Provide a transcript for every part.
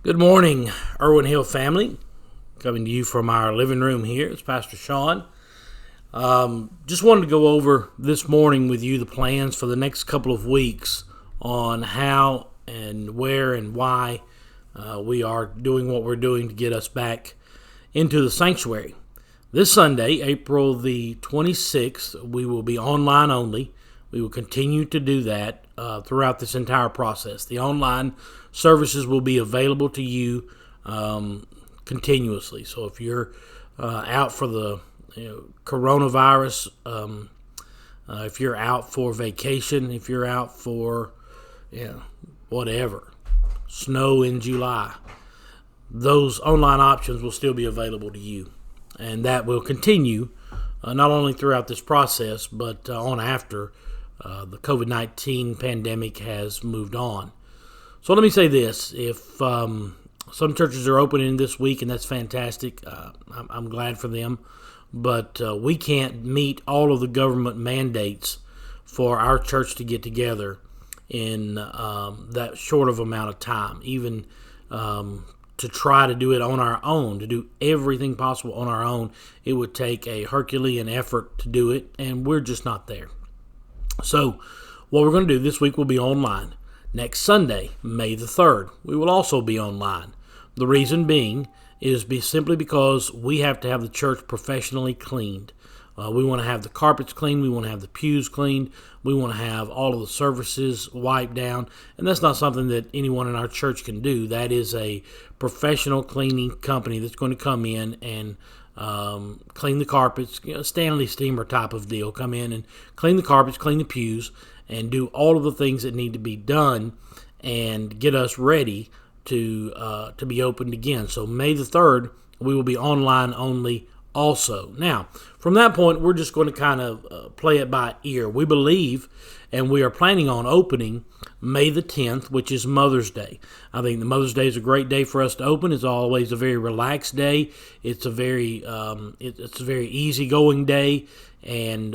Good morning, Erwin Hill family. Coming to you from our living room here. It's Pastor Sean. Just wanted to go over this morning with you the plans for the next couple of weeks on how and where and why we are doing what we're doing to get us back into the sanctuary. This Sunday, April the 26th, we will be online only. We will continue to do that throughout this entire process. The online services will be available to you continuously. So if you're out for the coronavirus, if you're out for vacation, if you're out for whatever, snow in July, those online options will still be available to you. And that will continue not only throughout this process, but on after the COVID-19 pandemic has moved on. So let me say this. If some churches are opening this week, and that's fantastic, I'm glad for them, but we can't meet all of the government mandates for our church to get together in that short of amount of time, even to try to do it on our own, to do everything possible on our own. It would take a Herculean effort to do it, and we're just not there. So what we're going to do this week will be online. Next Sunday, May the 3rd, we will also be online. The reason being is simply because we have to have the church professionally cleaned. We want to have the carpets cleaned. We want to have the pews cleaned. We want to have all of the services wiped down. And that's not something that anyone in our church can do. That is a professional cleaning company that's going to come in and clean the carpets, Stanley Steamer type of deal. Come in and clean the carpets, clean the pews, and do all of the things that need to be done and get us ready to be opened again. So May the 3rd, we will be online only also. Now, from that point, we're just going to kind of play it by ear. We believe, and we are planning on opening May the 10th, which is Mother's Day. I think the Mother's Day is a great day for us to open. It's always a very relaxed day. It's a very easygoing day. And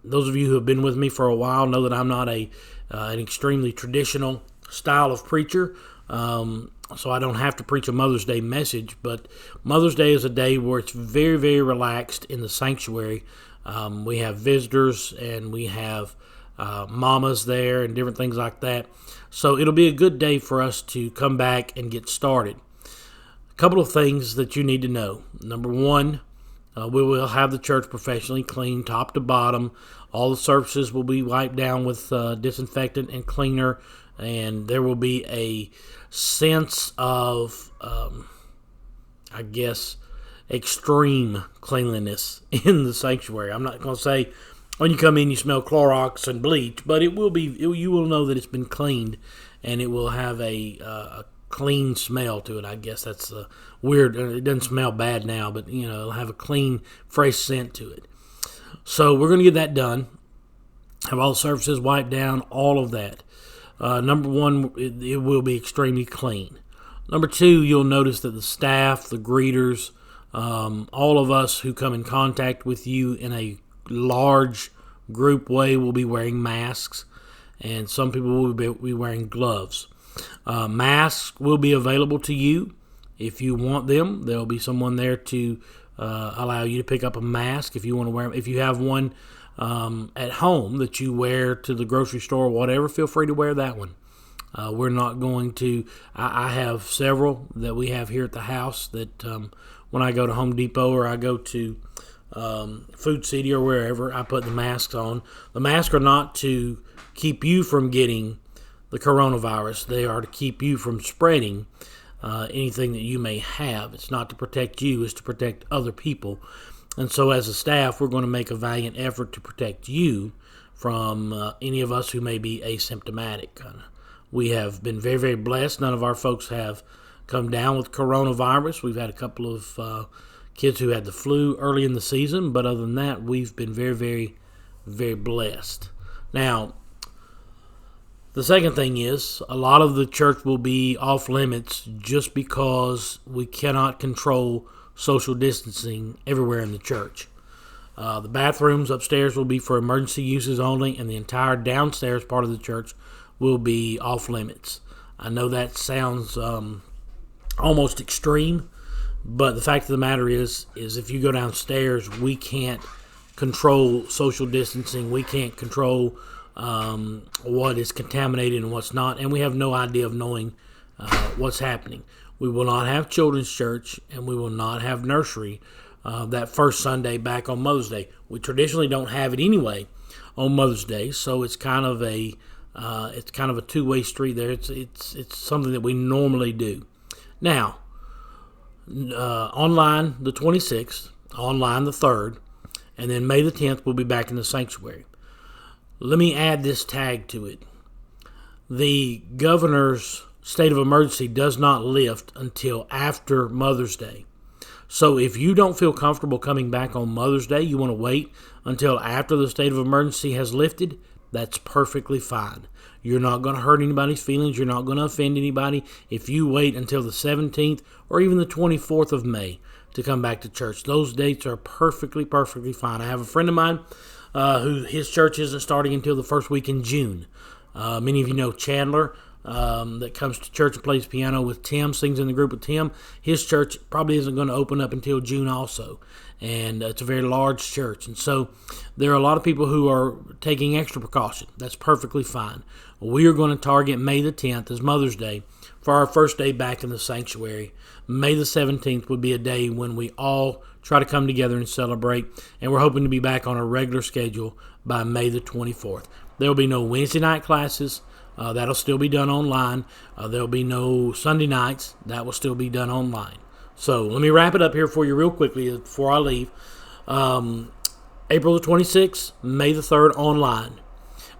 those of you who have been with me for a while know that I'm not an extremely traditional style of preacher. So I don't have to preach a Mother's Day message, but Mother's Day is a day where it's very, very relaxed in the sanctuary. We have visitors and we have mamas there and different things like that. So it'll be a good day for us to come back and get started. A couple of things that you need to know. Number one, we will have the church professionally cleaned top to bottom. All the surfaces will be wiped down with disinfectant and cleaner, and there will be a sense of, extreme cleanliness in the sanctuary. I'm not going to say when you come in you smell Clorox and bleach, but you will know that it's been cleaned, and it will have a clean smell to it. I guess that's weird. It doesn't smell bad now, but it'll have a clean, fresh scent to it. So we're going to get that done. Have all the surfaces wiped down, all of that. Number one, it will be extremely clean. Number two, you'll notice that the staff, the greeters, all of us who come in contact with you in a large group way will be wearing masks, and some people will be wearing gloves. Masks will be available to you if you want them. There will be someone there to allow you to pick up a mask if you want to wear them. If you have one at home that you wear to the grocery store or whatever, feel free to wear that one. We're not going to. I have several that we have here at the house that when I go to Home Depot or I go to Food City or wherever, I put the masks on. The masks are not to keep you from getting the coronavirus. They are to keep you from spreading anything that you may have. It's not to protect you, it's to protect other people. And so as a staff, we're going to make a valiant effort to protect you from any of us who may be asymptomatic. We have been very, very blessed. None of our folks have come down with coronavirus. We've had a couple of kids who had the flu early in the season, but other than that, we've been very, very, very blessed. Now, the second thing is a lot of the church will be off limits just because we cannot control social distancing everywhere in the church. The bathrooms upstairs will be for emergency uses only, and the entire downstairs part of the church will be off limits. I know that sounds almost extreme. But the fact of the matter is if you go downstairs, we can't control social distancing. We can't control what is contaminated and what's not, and we have no idea of knowing what's happening. We will not have children's church, and we will not have nursery that first Sunday back on Mother's Day. We traditionally don't have it anyway on Mother's Day, so it's kind of a two-way street there. It's something that we normally do. Now, online the 26th, online the 3rd, and then May the 10th we'll be back in the sanctuary. Let me add this tag to it. The governor's state of emergency does not lift until after Mother's Day. So if you don't feel comfortable coming back on Mother's Day, you want to wait until after the state of emergency has lifted, that's perfectly fine. You're not going to hurt anybody's feelings. You're not going to offend anybody if you wait until the 17th or even the 24th of May to come back to church. Those dates are perfectly fine. I have a friend of mine who his church isn't starting until the first week in June. Many of you know Chandler, that comes to church and plays piano with Tim, sings in the group with Tim. His church probably isn't going to open up until June also, and it's a very large church. And so there are a lot of people who are taking extra precaution. That's perfectly fine. We are going to target May the 10th as Mother's Day for our first day back in the sanctuary. May the 17th would be a day when we all try to come together and celebrate, and we're hoping to be back on a regular schedule by May the 24th. There will be no Wednesday night classes. That'll still be done online. There'll be no Sunday nights. That will still be done online. So let me wrap it up here for you real quickly before I leave. April the 26th, May the 3rd online.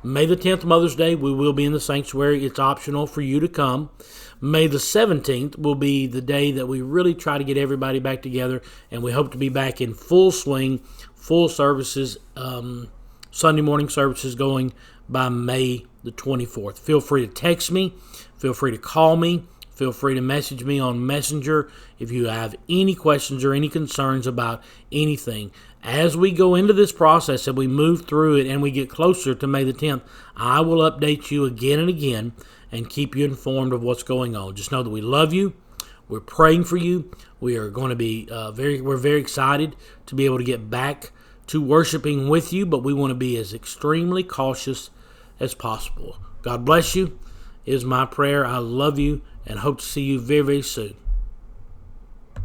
May the 10th, Mother's Day, we will be in the sanctuary. It's optional for you to come. May the 17th will be the day that we really try to get everybody back together, and we hope to be back in full swing, full services, Sunday morning services going by May the 24th. Feel free to text me. Feel free to call me. Feel free to message me on Messenger if you have any questions or any concerns about anything. As we go into this process and we move through it and we get closer to May the 10th, I will update you again and again and keep you informed of what's going on. Just know that we love you. We're praying for you. We are going to be we're very excited to be able to get back to worshiping with you, but we want to be as extremely cautious as possible. God bless you is my prayer. I love you and hope to see you very, very soon.